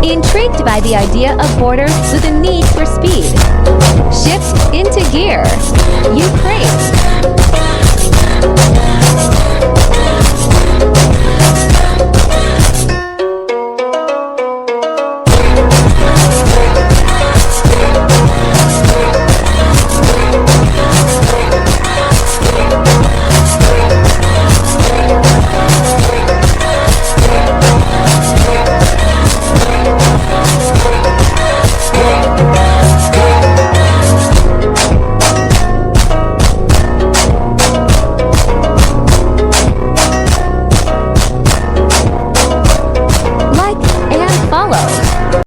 Intrigued by the idea of borders with a need for speed. Shift into gear. Ukraine.